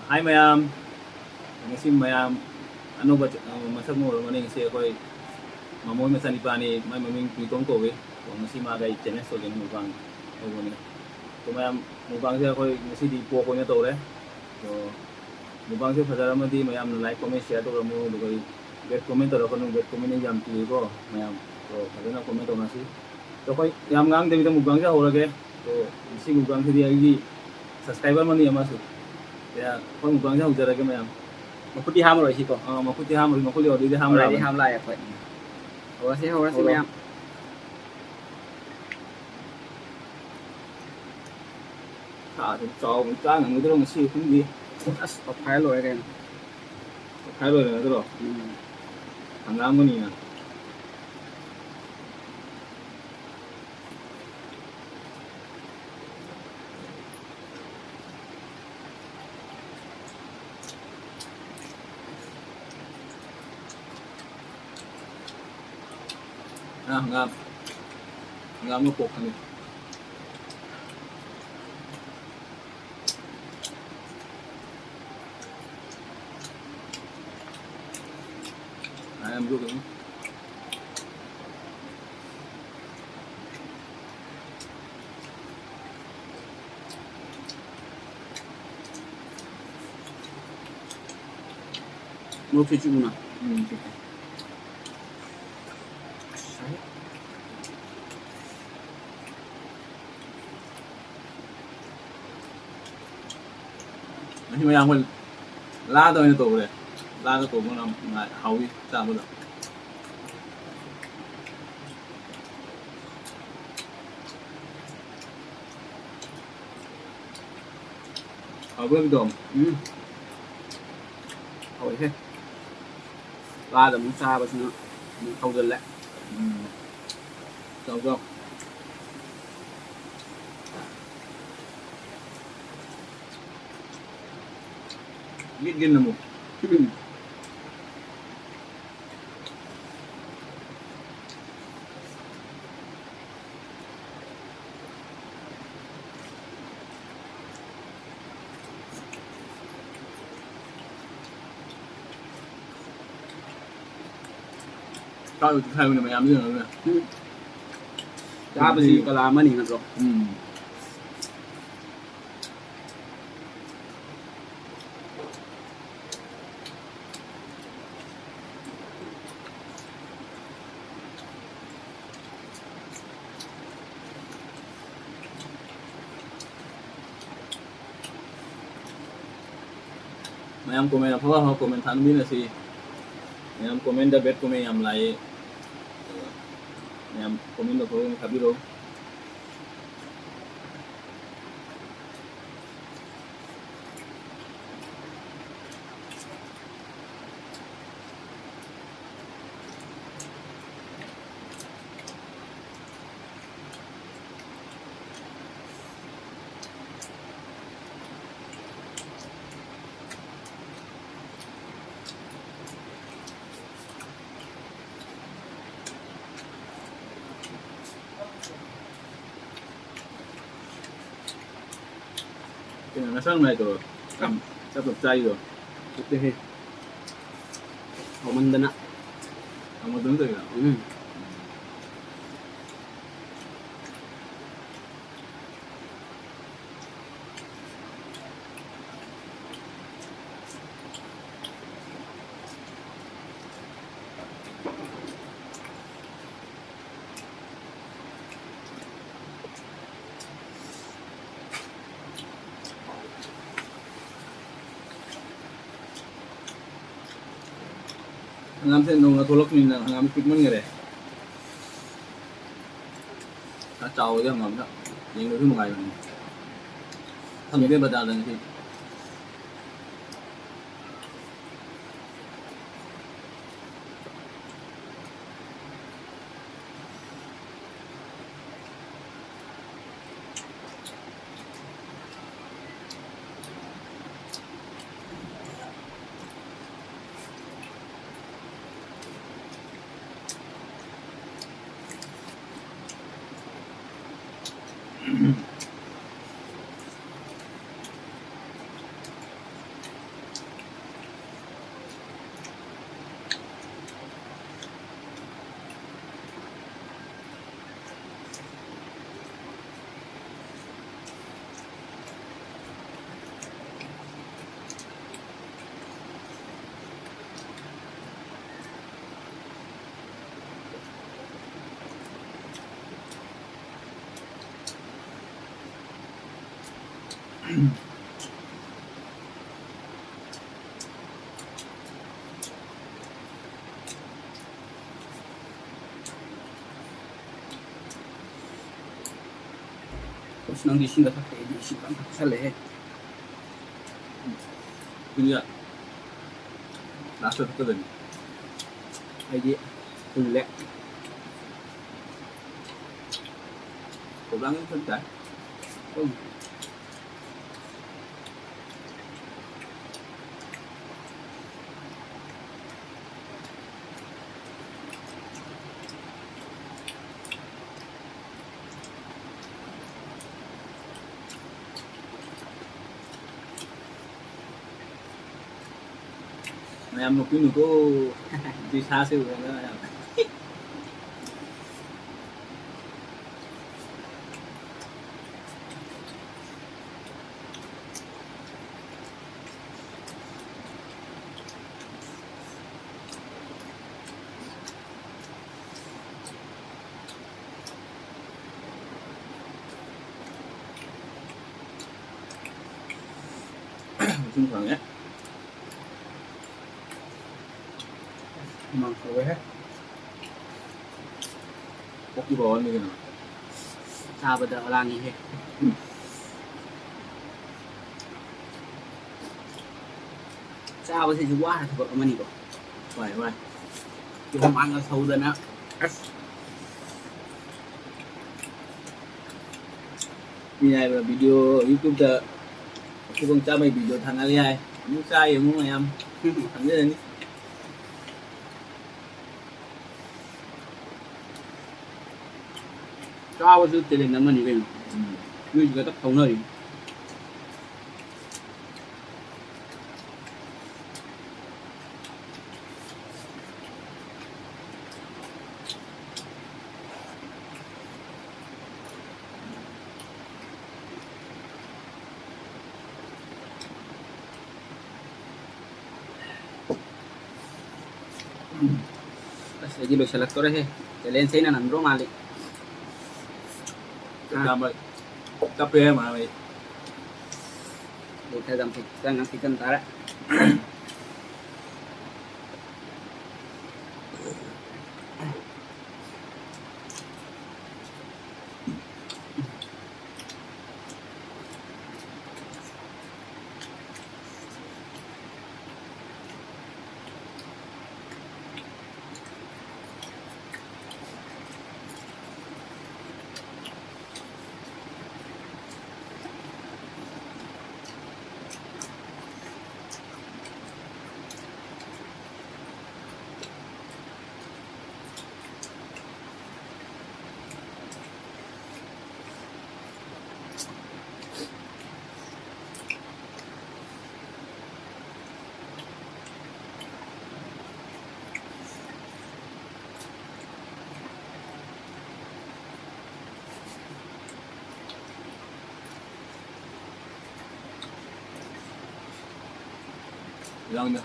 Hi ma'am, ngasi ma'am, ano ba masag mo ron ngasi ako'y mamoy masanipani may maming pitong ko kung ngasi magay chenes so din mukang o ni. So ma'am, mukang siya ako'y ngasi di po ko niya to re. So mukang siya padara mo di ma'am like comment share to mo do get comment to ko nung get comment ni jam ti ko ma'am. So kada na comment to ngasi. So ko'y yam ngang de mukang siya ho lage. So ngasi mukang siya di subscriber man ni amasu. Kaya ko'y mukang siya ho jara ke ma'am. Makuti ham rồi chị cô. Makuti ham rồi makuli odi ham Rồi la. đi ham lại à vậy. Ủa xin mấy em. Thì cho mình trang người ta siêu không gì. Có phải rồi cái. Thái rồi này đó. Hàng năm cái này nè. Hàng năm nó cột này. Em vô cái Một cái chú nào. nhưng mà mình la tôi tổ này la tôi tổ nó làm hậu đi sao bây giờ ở bên đồng Hỏi thế. Ba là muốn xa bớt nữa. Mình không dần lại. sao không biết ghiên là một tao thay mình làm gì nữa Cha bây giờ có làm gì nữa rồi. mà em comment là phá comment thằng biết là gì mà em comment đã biết comment em lại em comment được không thà biết đâu cái này nó sáng này rồi sắp được chay rồi Được đi. Họ mình tên á. không có tướng gì cả hangam sen nong natulok min hangam pikman ngere ta chào cái hangam đó những người thứ một ngày thằng những cái bật đèn là gì nang di singa tak di singa tak sale punya rasa betul ni ai di ulle cố gắng phân giải không này em một cái nụ cô đi xa xíu nữa em chung khoảng nhé mang khẩu hết bốc cái bò như thế nào xa bây giờ là gì hết xa bây giờ thì quá thì vợ mình đi vậy vậy chứ không ăn ở sâu dần á vì này là video YouTube giờ khi con cha mày video thằng Ali ai muốn sai thì muốn em thằng như thế cho bây giờ tiền là mình đi như cái tóc không nơi Lagi lo selector he. Kalian saya nan bro malik. làm vậy cà phê mà mày Kita jam kita ngasih kentara. răng như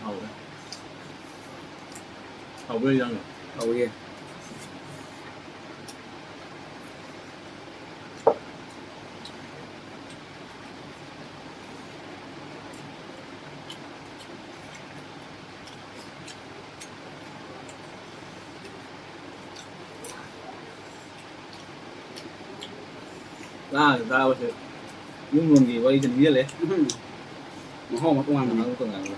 hầu với răng rồi Hầu gì? ra thì ra thì những nguồn gì quay chân biết đấy Mà hôm mà công ăn nó mình. cũng từng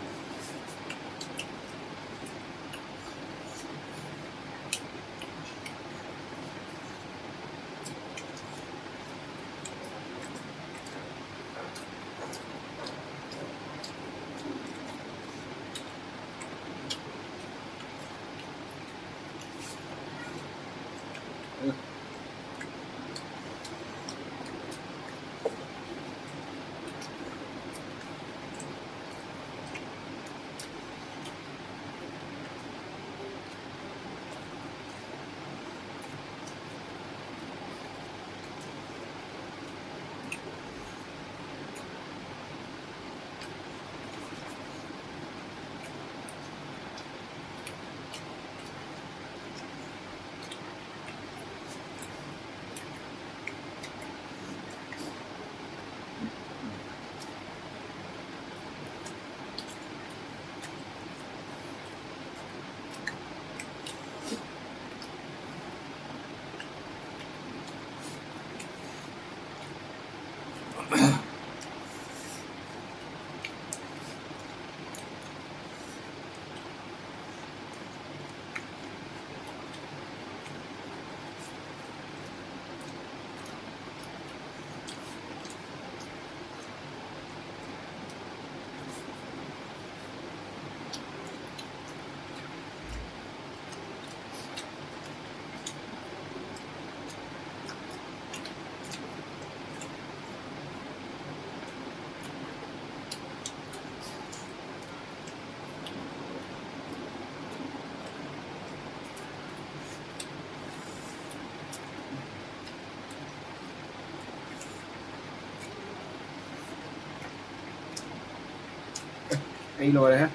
Đây rồi đấy.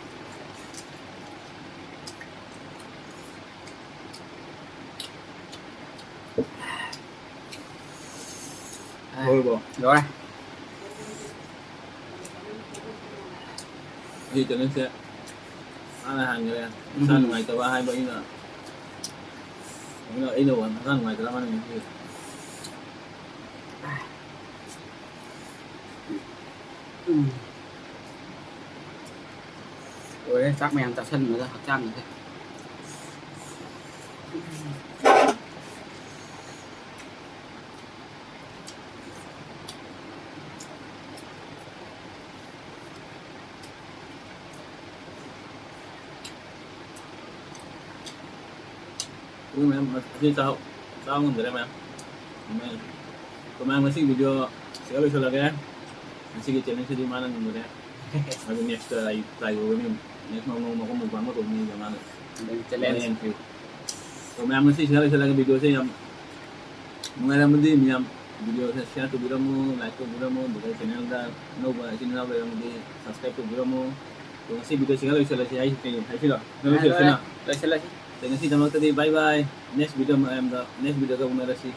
Thôi bỏ Rồi đây. thì cho nên sẽ ăn hàng người này sang ngoài tàu hai bảy là ít đâu sang ngoài tàu ăn gì Rồi đấy, chắc mèo tạo sân nữa học trang rồi thế. Ui em sih sao không được em kemarin masih video segala bisa lagi masih ke channel di mana nomor ya lagi next try ini next mau bangun rumah ini gimana Đây challenge. yang view kemarin masih segala bisa lagi video saya yang mengalami di yang video saya share tu video mu like tu video mu bukan channel dah no ba channel dah yang di subscribe tu video mu tu masih video segala bisa lagi hai sih lah no bisa sih Đây sẽ là dengan si tamak tadi bye bye next video em dah next video ka umar si